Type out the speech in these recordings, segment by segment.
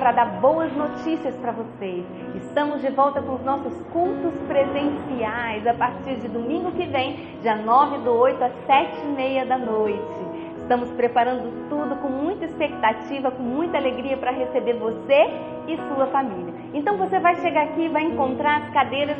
para dar boas notícias para vocês. Estamos de volta com os nossos cultos presenciais a partir de domingo que vem, dia 9/8 às 7:30 da noite. Estamos preparando tudo com muita expectativa, com muita alegria para receber você e sua família. Então você vai chegar aqui e vai encontrar as cadeiras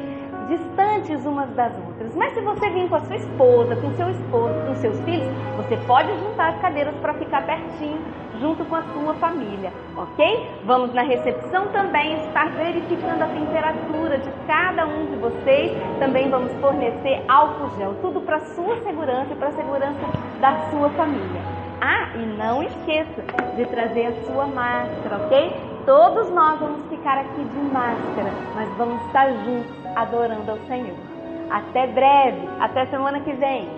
distantes umas das outras. Mas se você vir com a sua esposa, com seu esposo, com seus filhos, você pode juntar as cadeiras para ficar pertinho, junto com a sua família, ok? Vamos na recepção também estar verificando a temperatura de cada um de vocês. Também vamos fornecer álcool gel, tudo para a sua segurança e para a segurança da sua família. Ah, e não esqueça de trazer a sua máscara, ok? Todos nós vamos ficar aqui de máscara, mas vamos estar juntos adorando ao Senhor. Até breve, até semana que vem.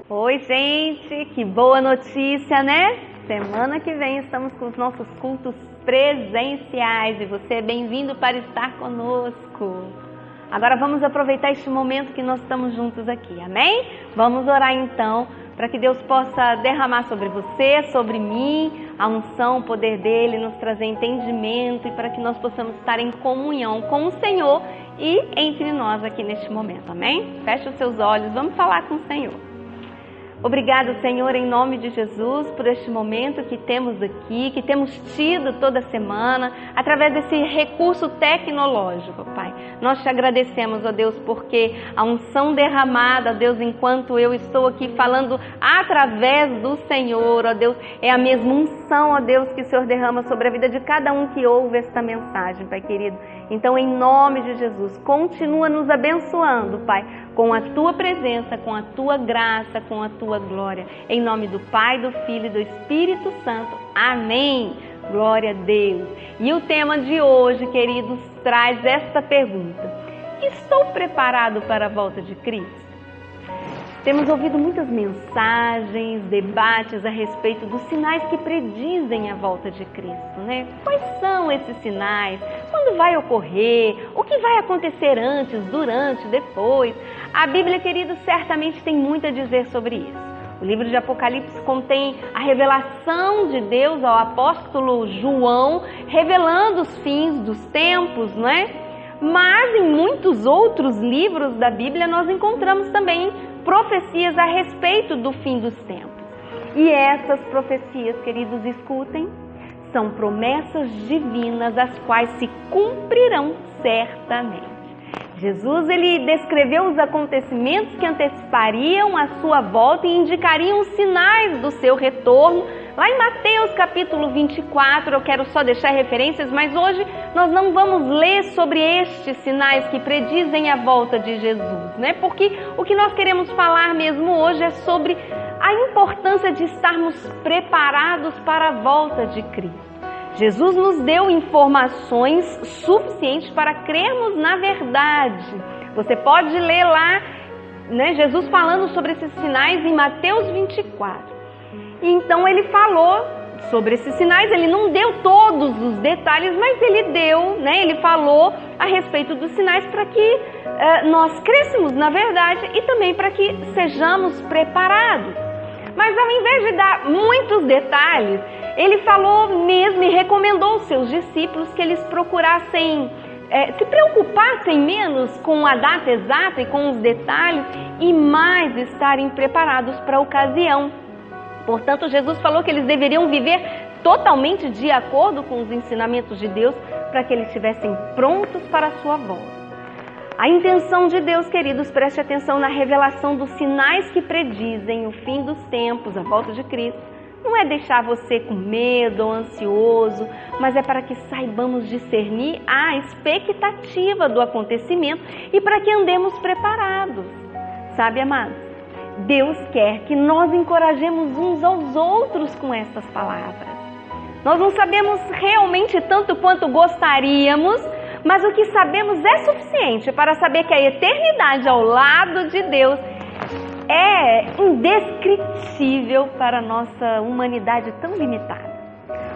Oi, gente, que boa notícia, né? Semana que vem estamos com os nossos cultos presenciais e você é bem-vindo para estar conosco. Agora vamos aproveitar este momento que nós estamos juntos aqui, amém? Vamos orar então para que Deus possa derramar sobre você, sobre mim, a unção, o poder dele, nos trazer entendimento e para que nós possamos estar em comunhão com o Senhor e entre nós aqui neste momento, amém? Feche os seus olhos, vamos falar com o Senhor. Obrigado, Senhor, em nome de Jesus, por este momento que temos aqui, que temos tido toda semana, através desse recurso tecnológico, Pai. Nós te agradecemos, ó Deus, porque a unção derramada, ó Deus, enquanto eu estou aqui falando através do Senhor, ó Deus, é a mesma unção, ó Deus, que o Senhor derrama sobre a vida de cada um que ouve esta mensagem, Pai querido. Então, em nome de Jesus, continua nos abençoando, Pai, com a Tua presença, com a Tua graça, com a Tua glória. Em nome do Pai, do Filho e do Espírito Santo. Amém. Glória a Deus. E o tema de hoje, queridos, traz esta pergunta: estou preparado para a volta de Cristo? Temos ouvido muitas mensagens, debates a respeito dos sinais que predizem a volta de Cristo, né? Quais são esses sinais? Quando vai ocorrer? O que vai acontecer antes, durante, depois? A Bíblia, queridos, certamente tem muito a dizer sobre isso. O livro de Apocalipse contém a revelação de Deus ao apóstolo João, revelando os fins dos tempos, não é? Mas em muitos outros livros da Bíblia nós encontramos também profecias a respeito do fim dos tempos. E essas profecias, queridos, escutem, são promessas divinas as quais se cumprirão certamente. Jesus, ele descreveu os acontecimentos que antecipariam a sua volta e indicariam os sinais do seu retorno. Lá em Mateus capítulo 24, eu quero só deixar referências, mas hoje nós não vamos ler sobre estes sinais que predizem a volta de Jesus, né? Porque o que nós queremos falar mesmo hoje é sobre a importância de estarmos preparados para a volta de Cristo. Jesus nos deu informações suficientes para crermos na verdade. Você pode ler lá, né, Jesus falando sobre esses sinais em Mateus 24. Então ele falou sobre esses sinais, ele não deu todos os detalhes, mas ele deu, né, ele falou a respeito dos sinais para que nós crescemos na verdade e também para que sejamos preparados. Mas ao invés de dar muitos detalhes, ele falou mesmo e recomendou aos seus discípulos que eles procurassem, se preocupassem menos com a data exata e com os detalhes e mais estarem preparados para a ocasião. Portanto, Jesus falou que eles deveriam viver totalmente de acordo com os ensinamentos de Deus para que eles estivessem prontos para a sua volta. A intenção de Deus, queridos, preste atenção na revelação dos sinais que predizem o fim dos tempos, a volta de Cristo. Não é deixar você com medo ou ansioso, mas é para que saibamos discernir a expectativa do acontecimento e para que andemos preparados. Sabe, amados? Deus quer que nós encorajemos uns aos outros com estas palavras. Nós não sabemos realmente tanto quanto gostaríamos, mas o que sabemos é suficiente para saber que a eternidade ao lado de Deus é indescritível para a nossa humanidade tão limitada.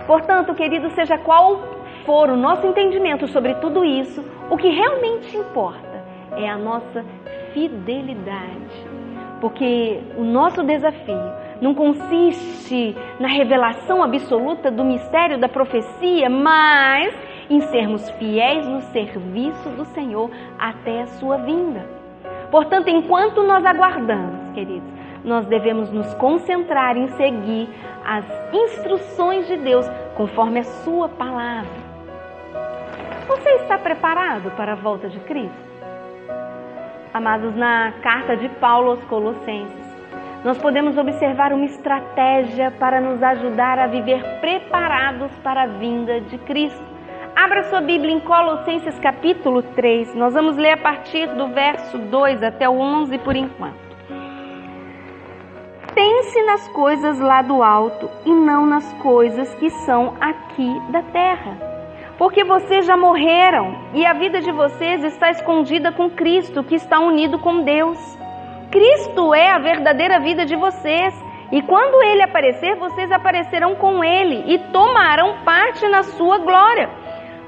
Portanto, querido, seja qual for o nosso entendimento sobre tudo isso, o que realmente importa é a nossa fidelidade. Porque o nosso desafio não consiste na revelação absoluta do mistério da profecia, mas em sermos fiéis no serviço do Senhor até a sua vinda. Portanto, enquanto nós aguardamos, queridos, nós devemos nos concentrar em seguir as instruções de Deus conforme a sua palavra. Você está preparado para a volta de Cristo? Amados, na carta de Paulo aos Colossenses, nós podemos observar uma estratégia para nos ajudar a viver preparados para a vinda de Cristo. Abra sua Bíblia em Colossenses capítulo 3, nós vamos ler a partir do verso 2 até o 11 por enquanto. Pense nas coisas lá do alto e não nas coisas que são aqui da terra. Porque vocês já morreram e a vida de vocês está escondida com Cristo, que está unido com Deus. Cristo é a verdadeira vida de vocês e quando Ele aparecer, vocês aparecerão com Ele e tomarão parte na sua glória.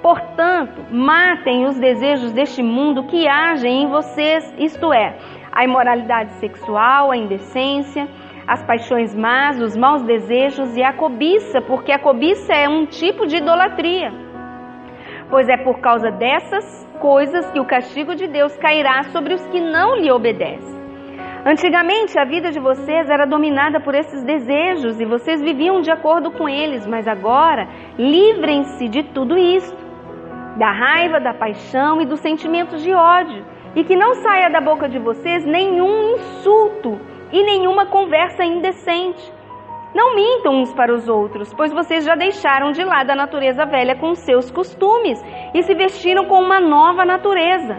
Portanto, matem os desejos deste mundo que agem em vocês, isto é, a imoralidade sexual, a indecência, as paixões más, os maus desejos e a cobiça, porque a cobiça é um tipo de idolatria. Pois é por causa dessas coisas que o castigo de Deus cairá sobre os que não lhe obedecem. Antigamente a vida de vocês era dominada por esses desejos e vocês viviam de acordo com eles, mas agora livrem-se de tudo isso, da raiva, da paixão e dos sentimentos de ódio, e que não saia da boca de vocês nenhum insulto e nenhuma conversa indecente. Não mintam uns para os outros, pois vocês já deixaram de lado a natureza velha com seus costumes e se vestiram com uma nova natureza.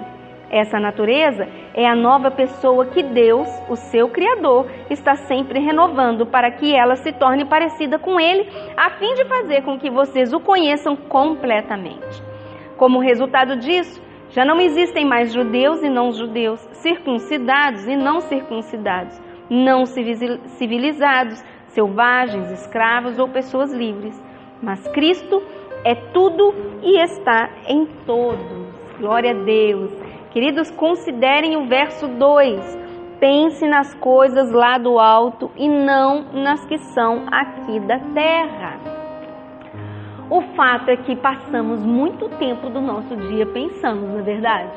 Essa natureza é a nova pessoa que Deus, o seu Criador, está sempre renovando para que ela se torne parecida com Ele, a fim de fazer com que vocês o conheçam completamente. Como resultado disso, já não existem mais judeus e não judeus, circuncidados e não circuncidados, não civilizados, selvagens, escravos ou pessoas livres. Mas Cristo é tudo e está em todos. Glória a Deus. Queridos, considerem o verso 2. Pense nas coisas lá do alto e não nas que são aqui da terra. O fato é que passamos muito tempo do nosso dia pensando, não é verdade?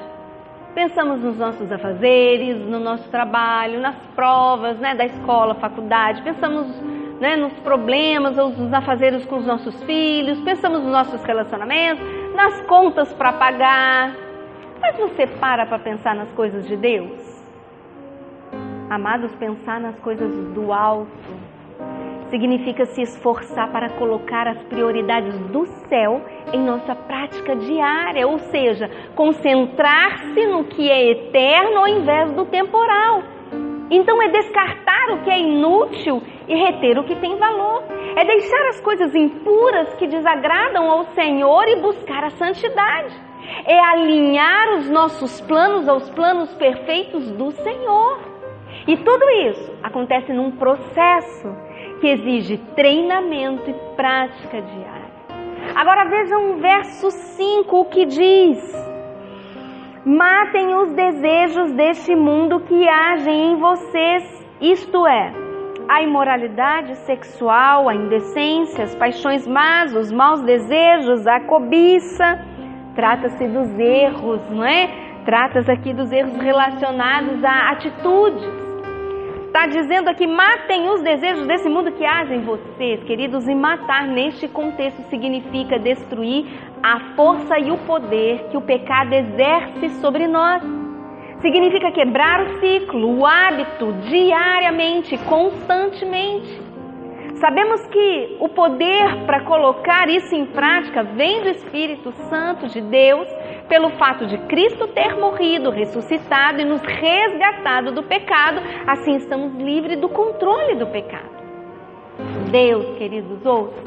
Pensamos nos nossos afazeres, no nosso trabalho, nas provas, da escola, faculdade. Pensamos, nos problemas ou nos afazeres com os nossos filhos. Pensamos nos nossos relacionamentos, nas contas para pagar. Mas você para pensar nas coisas de Deus? Amados, pensar nas coisas do alto significa se esforçar para colocar as prioridades do céu em nossa prática diária, ou seja, concentrar-se no que é eterno ao invés do temporal. Então é descartar o que é inútil e reter o que tem valor. É deixar as coisas impuras que desagradam ao Senhor e buscar a santidade. É alinhar os nossos planos aos planos perfeitos do Senhor. E tudo isso acontece num processo que exige treinamento e prática diária. Agora vejam o verso 5, o que diz: matem os desejos deste mundo que agem em vocês, isto é, a imoralidade sexual, a indecência, as paixões más, os maus desejos, a cobiça. Trata-se dos erros, não é? Trata-se aqui dos erros relacionados a atitudes. Está dizendo aqui, matem os desejos desse mundo que agem em vocês, queridos, e matar neste contexto significa destruir a força e o poder que o pecado exerce sobre nós. Significa quebrar o ciclo, o hábito, diariamente, constantemente. Sabemos que o poder para colocar isso em prática vem do Espírito Santo de Deus, pelo fato de Cristo ter morrido, ressuscitado e nos resgatado do pecado, assim estamos livres do controle do pecado. Deus, queridos, ouçam,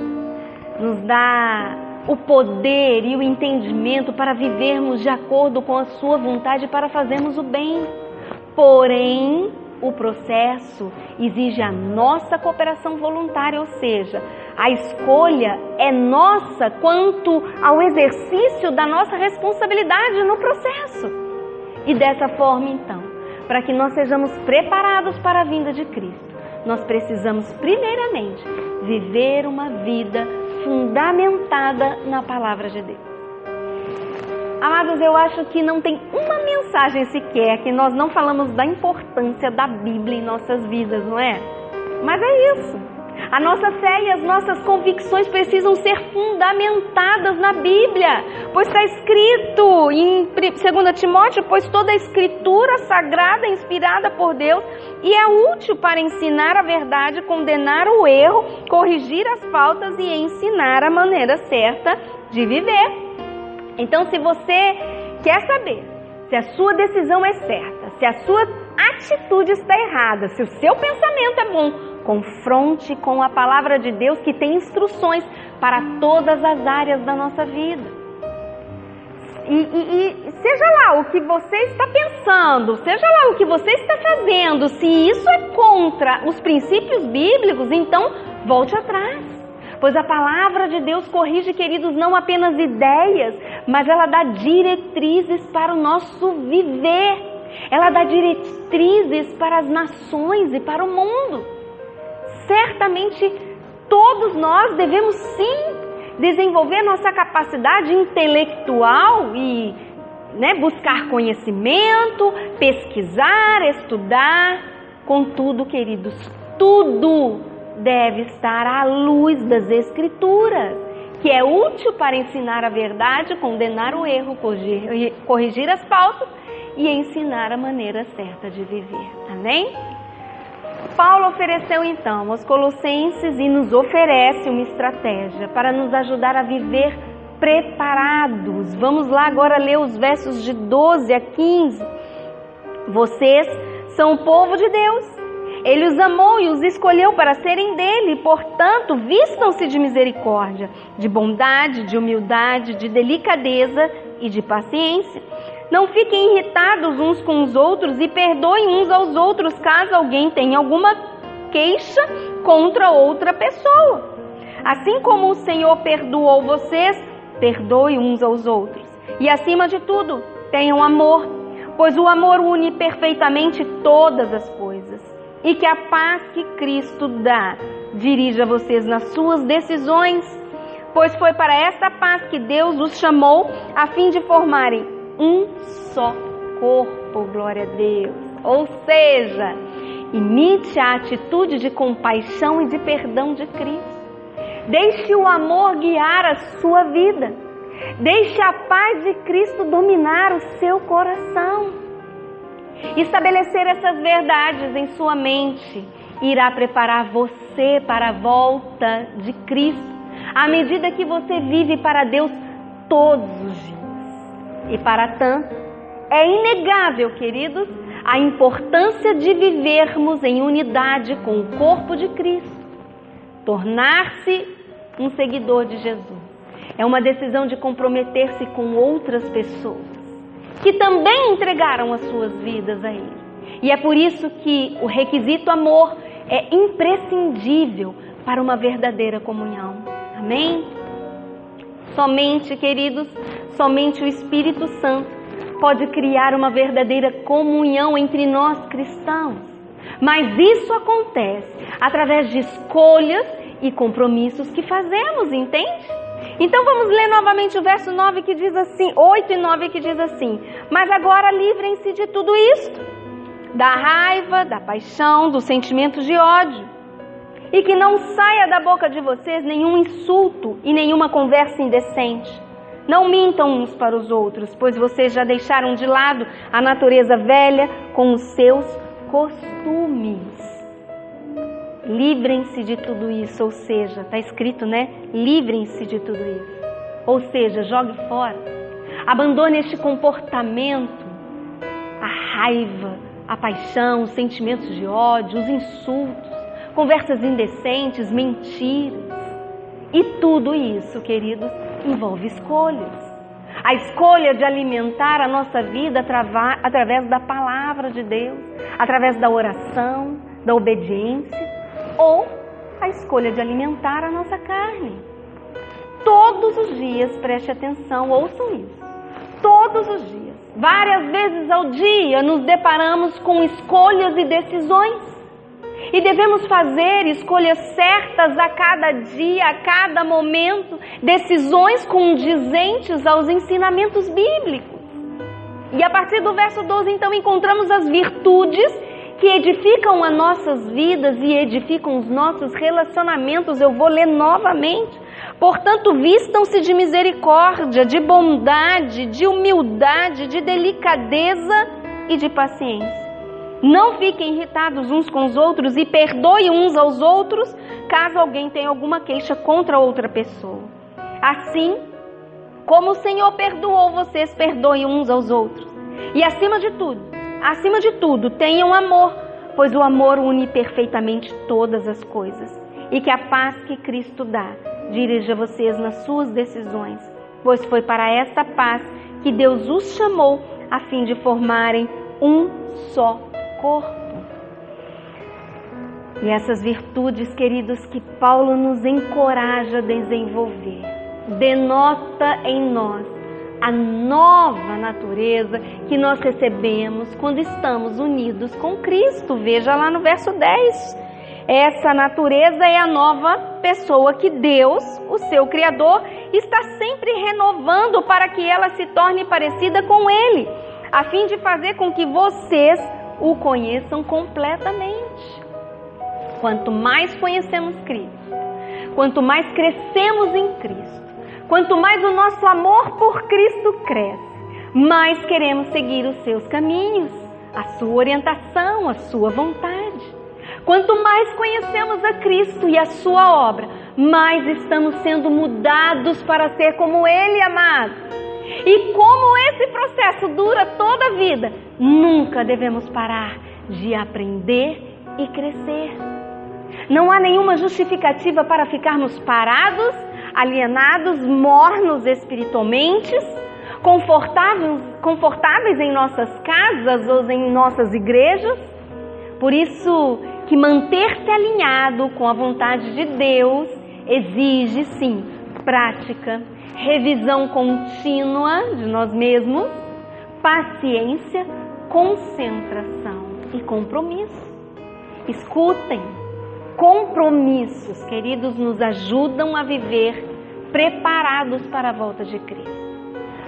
nos dá o poder e o entendimento para vivermos de acordo com a sua vontade para fazermos o bem. Porém, o processo exige a nossa cooperação voluntária, ou seja, a escolha é nossa quanto ao exercício da nossa responsabilidade no processo. E dessa forma, então, para que nós sejamos preparados para a vinda de Cristo, nós precisamos, primeiramente, viver uma vida fundamentada na palavra de Deus. Amados, eu acho que não tem uma mensagem sequer que nós não falamos da importância da Bíblia em nossas vidas, não é? Mas é isso. A nossa fé e as nossas convicções precisam ser fundamentadas na Bíblia, pois está escrito em 2 Timóteo, pois toda a escritura sagrada é inspirada por Deus e é útil para ensinar a verdade, condenar o erro, corrigir as faltas e ensinar a maneira certa de viver. Então, se você quer saber se a sua decisão é certa, se a sua atitude está errada, se o seu pensamento é bom, confronte com a palavra de Deus que tem instruções para todas as áreas da nossa vida. E seja lá o que você está pensando, seja lá o que você está fazendo, se isso é contra os princípios bíblicos, então volte atrás. Pois a palavra de Deus corrige, queridos, não apenas ideias, mas ela dá diretrizes para o nosso viver. Ela dá diretrizes para as nações e para o mundo. Certamente todos nós devemos sim desenvolver nossa capacidade intelectual e buscar conhecimento, pesquisar, estudar. Contudo, queridos, tudo deve estar à luz das Escrituras, que é útil para ensinar a verdade, condenar o erro, corrigir as faltas e ensinar a maneira certa de viver. Amém? Paulo ofereceu então aos Colossenses e nos oferece uma estratégia para nos ajudar a viver preparados. Vamos lá agora ler os versos de 12 a 15. Vocês são o povo de Deus. Ele os amou e os escolheu para serem dele, portanto, vistam-se de misericórdia, de bondade, de humildade, de delicadeza e de paciência. Não fiquem irritados uns com os outros e perdoem uns aos outros caso alguém tenha alguma queixa contra outra pessoa. Assim como o Senhor perdoou vocês, perdoe uns aos outros. E acima de tudo, tenham amor, pois o amor une perfeitamente todas as coisas. E que a paz que Cristo dá dirija vocês nas suas decisões, pois foi para esta paz que Deus os chamou, a fim de formarem um só corpo, glória a Deus. Ou seja, imite a atitude de compaixão e de perdão de Cristo. Deixe o amor guiar a sua vida. Deixe a paz de Cristo dominar o seu coração. Estabelecer essas verdades em sua mente irá preparar você para a volta de Cristo, à medida que você vive para Deus todos os dias. E para tanto, é inegável, queridos, a importância de vivermos em unidade com o corpo de Cristo. Tornar-se um seguidor de Jesus é uma decisão de comprometer-se com outras pessoas que também entregaram as suas vidas a Ele. E é por isso que o requisito amor é imprescindível para uma verdadeira comunhão. Amém? Somente, queridos, somente o Espírito Santo pode criar uma verdadeira comunhão entre nós cristãos. Mas isso acontece através de escolhas e compromissos que fazemos, entende? Então vamos ler novamente o verso 9 que diz assim, 8 e 9 que diz assim: mas agora livrem-se de tudo isto, da raiva, da paixão, dos sentimentos de ódio, e que não saia da boca de vocês nenhum insulto e nenhuma conversa indecente. Não mintam uns para os outros, pois vocês já deixaram de lado a natureza velha com os seus costumes. Livrem-se de tudo isso, ou seja, está escrito, Livrem-se de tudo isso. Ou seja, jogue fora. Abandone este comportamento, a raiva, a paixão, os sentimentos de ódio, os insultos, conversas indecentes, mentiras. E tudo isso, queridos, envolve escolhas. A escolha de alimentar a nossa vida através da palavra de Deus, através da oração, da obediência, ou a escolha de alimentar a nossa carne. Todos os dias, preste atenção, ouçam isso. Todos os dias, várias vezes ao dia, nos deparamos com escolhas e decisões. E devemos fazer escolhas certas a cada dia, a cada momento, decisões condizentes aos ensinamentos bíblicos. E a partir do verso 12, então, encontramos as virtudes que edificam as nossas vidas e edificam os nossos relacionamentos. Eu vou ler novamente. Portanto, vistam-se de misericórdia, de bondade, de humildade, de delicadeza e de paciência. Não fiquem irritados uns com os outros e perdoem uns aos outros, caso alguém tenha alguma queixa contra outra pessoa. Assim, como o Senhor perdoou, vocês perdoem uns aos outros. E acima de tudo, tenham amor, pois o amor une perfeitamente todas as coisas. E que a paz que Cristo dá dirija vocês nas suas decisões, pois foi para essa paz que Deus os chamou, a fim de formarem um só corpo. E essas virtudes, queridos, que Paulo nos encoraja a desenvolver, denota em nós a nova natureza que nós recebemos quando estamos unidos com Cristo. Veja lá no verso 10. Essa natureza é a nova pessoa que Deus, o seu Criador, está sempre renovando para que ela se torne parecida com Ele, a fim de fazer com que vocês o conheçam completamente. Quanto mais conhecemos Cristo, quanto mais crescemos em Cristo, quanto mais o nosso amor por Cristo cresce, mais queremos seguir os seus caminhos, a sua orientação, a sua vontade. Quanto mais conhecemos a Cristo e a sua obra, mais estamos sendo mudados para ser como Ele, amado. E como esse processo dura toda a vida, nunca devemos parar de aprender e crescer. Não há nenhuma justificativa para ficarmos parados, alienados, mornos espiritualmente, confortáveis em nossas casas ou em nossas igrejas. Por isso que manter-se alinhado com a vontade de Deus exige, sim, prática, revisão contínua de nós mesmos, paciência, concentração e compromisso. Escutem, compromissos, queridos, nos ajudam a viver preparados para a volta de Cristo.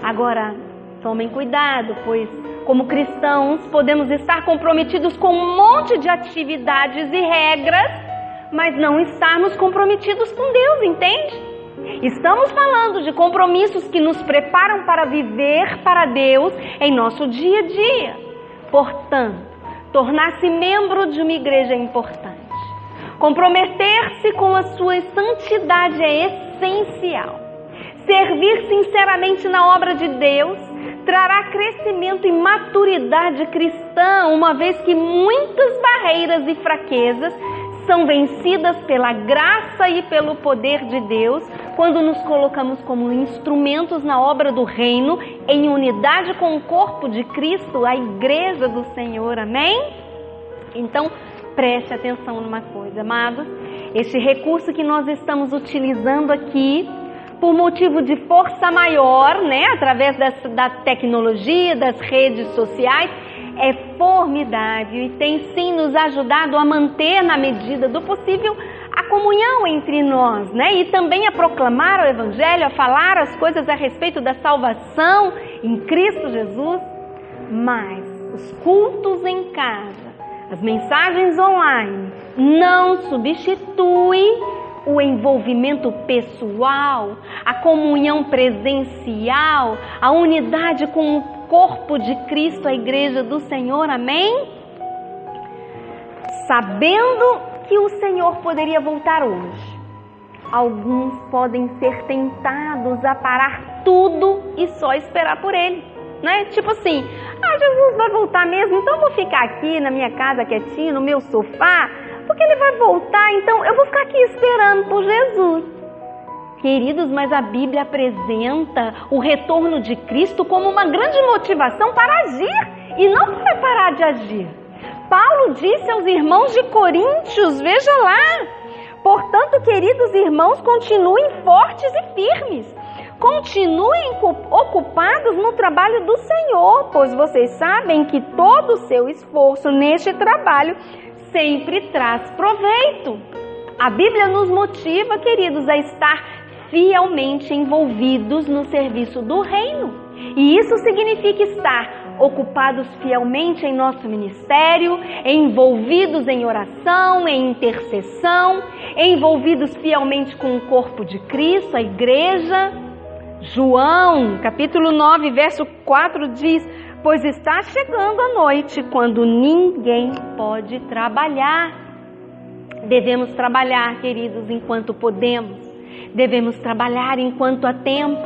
Agora, tomem cuidado, pois como cristãos podemos estar comprometidos com um monte de atividades e regras, mas não estarmos comprometidos com Deus, entende? Estamos falando de compromissos que nos preparam para viver para Deus em nosso dia a dia. Portanto, tornar-se membro de uma igreja é importante. Comprometer-se com a sua santidade é essencial. Servir sinceramente na obra de Deus trará crescimento e maturidade cristã, uma vez que muitas barreiras e fraquezas são vencidas pela graça e pelo poder de Deus, quando nos colocamos como instrumentos na obra do reino, em unidade com o corpo de Cristo, a igreja do Senhor, amém? Então, preste atenção numa coisa, amados, este recurso que nós estamos utilizando aqui, por motivo de força maior, né, através da tecnologia, das redes sociais, é formidável e tem sim nos ajudado a manter, na medida do possível, a comunhão entre nós, né, e também a proclamar o Evangelho, a falar as coisas a respeito da salvação em Cristo Jesus. Mas os cultos em casa, as mensagens online, não substituem o envolvimento pessoal, a comunhão presencial, a unidade com o corpo de Cristo, a igreja do Senhor, amém? Sabendo que o Senhor poderia voltar hoje, alguns podem ser tentados a parar tudo e só esperar por Ele, né? Tipo assim, Jesus vai voltar mesmo, então eu vou ficar aqui na minha casa quietinho, no meu sofá, porque Ele vai voltar, então eu vou ficar aqui esperando por Jesus. Queridos, mas a Bíblia apresenta o retorno de Cristo como uma grande motivação para agir e não para parar de agir. Paulo disse aos irmãos de Coríntios, veja lá, portanto, queridos irmãos, continuem fortes e firmes, continuem ocupados no trabalho do Senhor, pois vocês sabem que todo o seu esforço neste trabalho sempre traz proveito. A Bíblia nos motiva, queridos, a estar fielmente envolvidos no serviço do reino. E isso significa estar ocupados fielmente em nosso ministério, envolvidos em oração, em intercessão, envolvidos fielmente com o corpo de Cristo, a igreja. João, capítulo 9, verso 4 diz: pois está chegando a noite, quando ninguém pode trabalhar. Devemos trabalhar, queridos, enquanto podemos. Devemos trabalhar enquanto há tempo.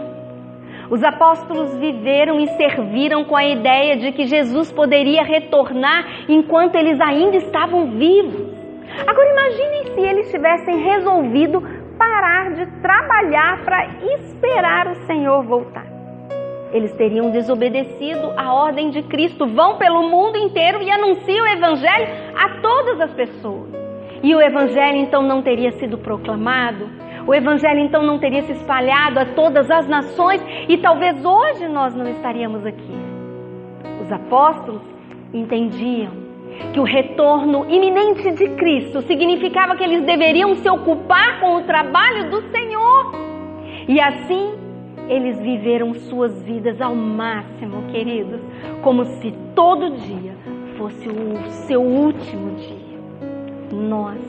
Os apóstolos viveram e serviram com a ideia de que Jesus poderia retornar enquanto eles ainda estavam vivos. Agora imaginem se eles tivessem resolvido parar de trabalhar para esperar o Senhor voltar. Eles teriam desobedecido a ordem de Cristo. Vão pelo mundo inteiro e anunciam o Evangelho a todas as pessoas. E o Evangelho então não teria sido proclamado. O Evangelho então não teria se espalhado a todas as nações. E talvez hoje nós não estaríamos aqui. Os apóstolos entendiam que o retorno iminente de Cristo significava que eles deveriam se ocupar com o trabalho do Senhor. E assim, eles viveram suas vidas ao máximo, queridos, como se todo dia fosse o seu último dia. Nós,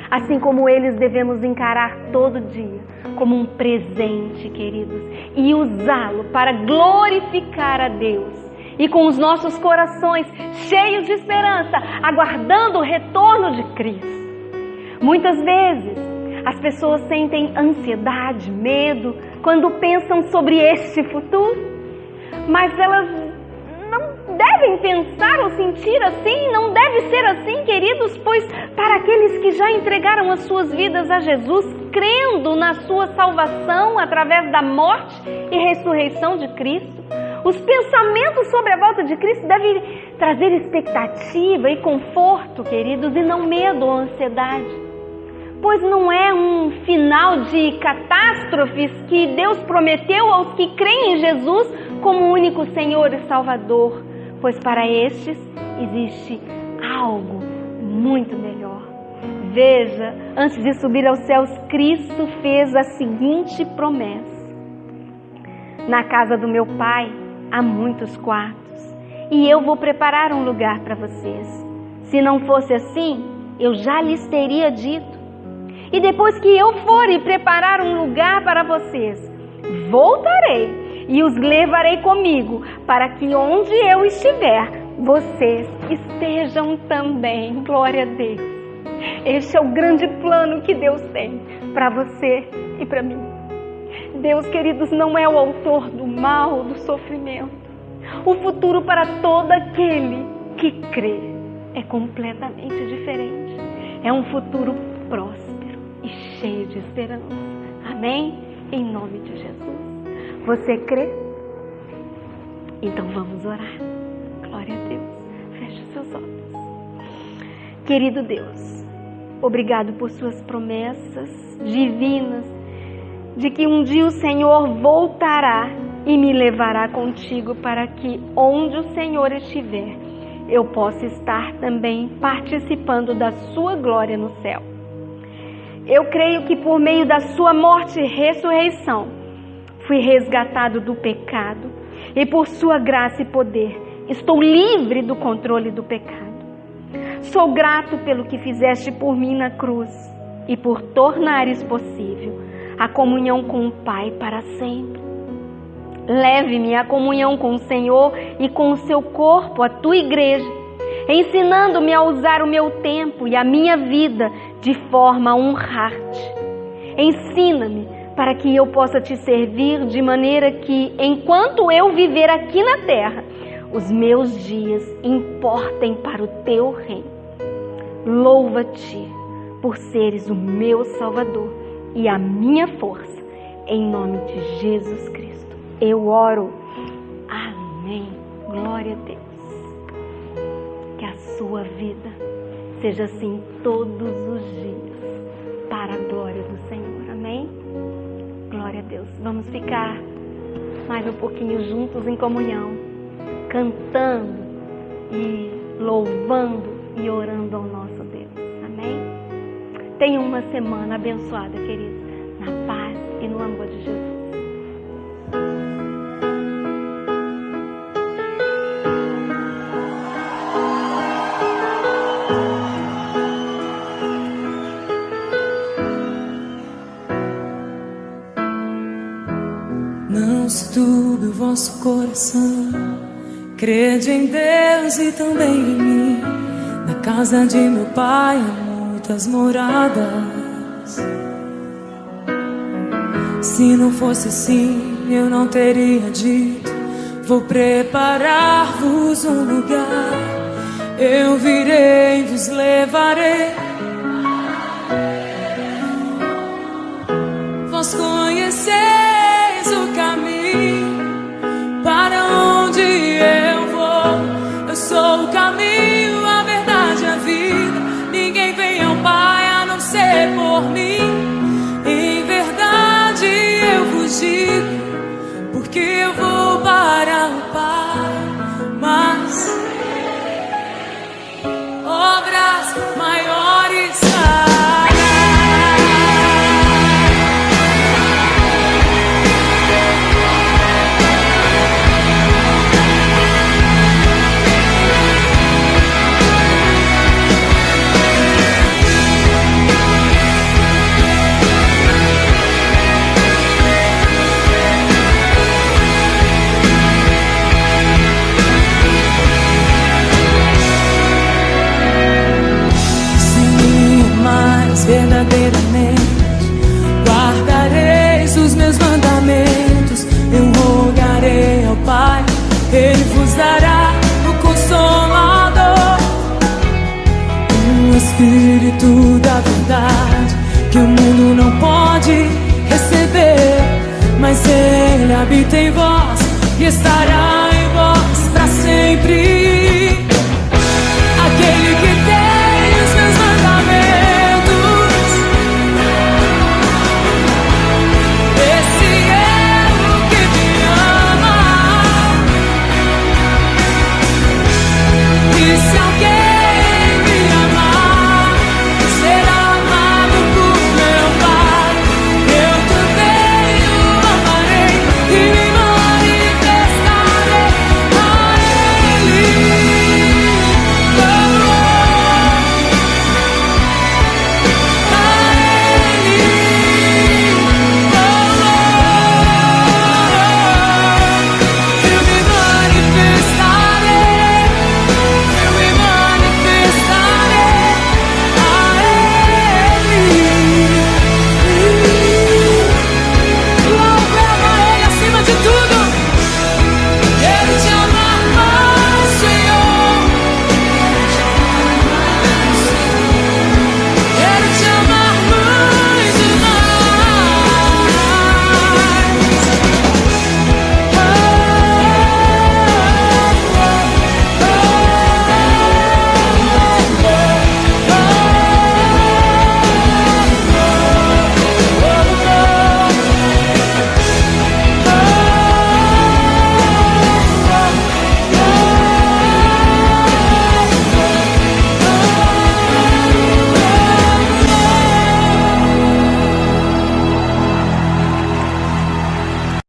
assim como eles, devemos encarar todo dia como um presente, queridos, e usá-lo para glorificar a Deus. E com os nossos corações cheios de esperança, aguardando o retorno de Cristo. Muitas vezes, as pessoas sentem ansiedade, medo, quando pensam sobre este futuro. Mas elas não devem pensar ou sentir assim, não deve ser assim, queridos, pois para aqueles que já entregaram as suas vidas a Jesus, crendo na sua salvação através da morte e ressurreição de Cristo, os pensamentos sobre a volta de Cristo devem trazer expectativa e conforto, queridos, e não medo ou ansiedade. Pois não é um final de catástrofes que Deus prometeu aos que creem em Jesus como único Senhor e Salvador, pois para estes existe algo muito melhor. Veja, antes de subir aos céus, Cristo fez a seguinte promessa: na casa do meu Pai há muitos quartos, e eu vou preparar um lugar para vocês. Se não fosse assim, eu já lhes teria dito. E depois que eu for e preparar um lugar para vocês, voltarei e os levarei comigo, para que onde eu estiver, vocês estejam também. Glória a Deus. Este é o grande plano que Deus tem para você e para mim. Deus, queridos, não é o autor do mal, do sofrimento. O futuro para todo aquele que crê é completamente diferente. É um futuro próspero e cheio de esperança. Amém? Em nome de Jesus. Você crê? Então vamos orar. Glória a Deus. Feche os seus olhos. Querido Deus, obrigado por suas promessas divinas, de que um dia o Senhor voltará e me levará contigo, para que onde o Senhor estiver, eu possa estar também participando da sua glória no céu. Eu creio que por meio da sua morte e ressurreição, fui resgatado do pecado, e por sua graça e poder, estou livre do controle do pecado. Sou grato pelo que fizeste por mim na cruz, e por tornares possível a comunhão com o Pai para sempre. Leve-me à comunhão com o Senhor e com o seu corpo, a tua igreja, ensinando-me a usar o meu tempo e a minha vida de forma a honrar-te. Ensina-me para que eu possa te servir de maneira que, enquanto eu viver aqui na terra, os meus dias importem para o teu reino. Louva-te por seres o meu Salvador e a minha força, em nome de Jesus Cristo. Eu oro. Amém. Glória a Deus. Que a sua vida seja assim todos os dias, para a glória do Senhor. Amém? Glória a Deus. Vamos ficar mais um pouquinho juntos em comunhão, cantando e louvando e orando ao nosso Deus. Amém? Tenha uma semana abençoada, queridos, na paz e no amor de Jesus. Não se turbe o vosso coração, crede em Deus e também em mim. Na casa de meu pai há muitas moradas. Se não fosse assim, eu não teria dito: vou preparar-vos um lugar. Eu virei e vos levarei. Vós conheceis o caminho para onde eu vou. Eu sou o caminho, a verdade e a vida. Ninguém vem ao Pai a não ser por mim. Em verdade eu vos digo, porque eu vou para o Pai. Mas obras maiores fará. Verdadeiramente guardareis os meus mandamentos. Eu rogarei ao Pai, Ele vos dará o Consolador, o Espírito da verdade, que o mundo não pode receber, mas Ele habita em vós e estará